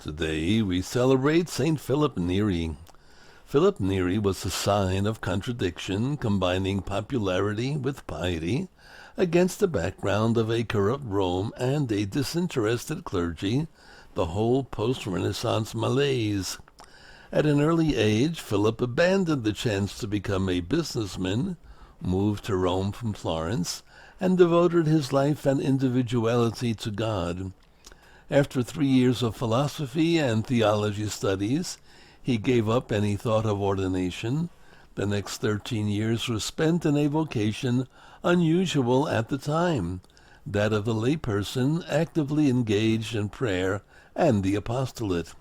Today we celebrate St. Philip Neri. Philip Neri was a sign of contradiction, combining popularity with piety, against the background of a corrupt Rome and a disinterested clergy, the whole post-Renaissance malaise. At an early age, Philip abandoned the chance to become a businessman, moved to Rome from Florence, and devoted his life and individuality to God. After 3 years of philosophy and theology studies, he gave up any thought of ordination. The next 13 years were spent in a vocation unusual at the time, that of the layperson actively engaged in prayer and the apostolate.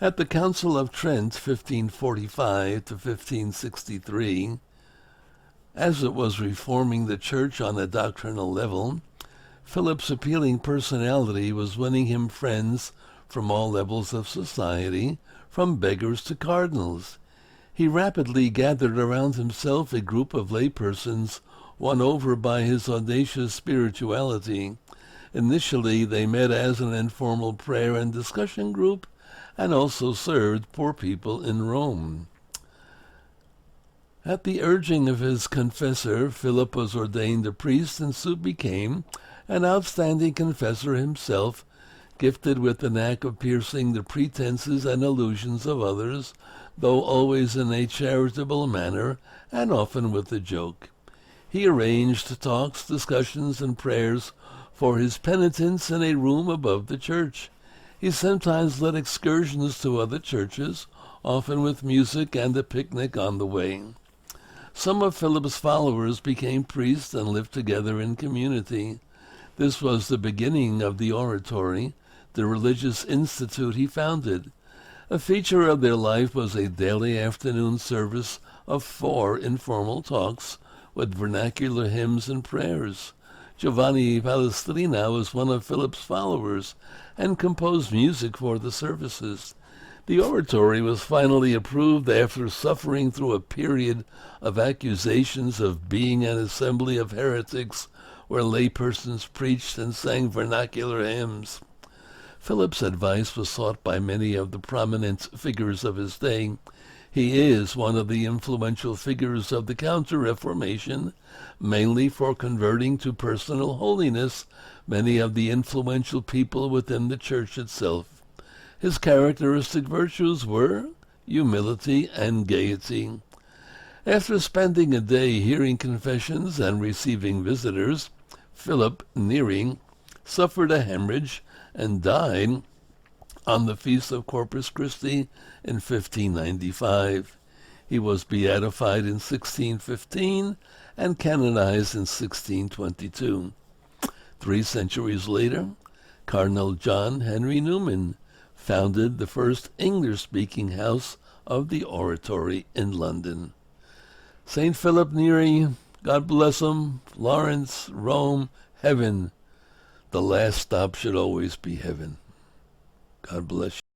At the Council of Trent, 1545 to 1563, as it was reforming the Church on a doctrinal level, Philip's appealing personality was winning him friends from all levels of society, from beggars to cardinals. He rapidly gathered around himself a group of laypersons won over by his audacious spirituality. Initially, they met as an informal prayer and discussion group, and also served poor people in Rome. At the urging of his confessor, Philip was ordained a priest and soon became an outstanding confessor himself, gifted with the knack of piercing the pretenses and illusions of others, though always in a charitable manner and often with a joke. He arranged talks, discussions, and prayers for his penitents in a room above the church. He sometimes led excursions to other churches, often with music and a picnic on the way. Some of Philip's followers became priests and lived together in community. This was the beginning of the oratory, the religious institute he founded. A feature of their life was a daily afternoon service of 4 informal talks with vernacular hymns and prayers. Giovanni Palestrina was one of Philip's followers and composed music for the services. The oratory was finally approved after suffering through a period of accusations of being an assembly of heretics where laypersons preached and sang vernacular hymns. Philip's advice was sought by many of the prominent figures of his day. He is one of the influential figures of the Counter-Reformation, mainly for converting to personal holiness many of the influential people within the Church itself. His characteristic virtues were humility and gaiety. After spending a day hearing confessions and receiving visitors, Philip Neri suffered a hemorrhage and died on the Feast of Corpus Christi in 1595. He was beatified in 1615 and canonized in 1622. 3 centuries later, Cardinal John Henry Newman founded the first English-speaking house of the Oratory in London. St. Philip Neri, God bless him, Florence, Rome, heaven. The last stop should always be heaven. God bless you.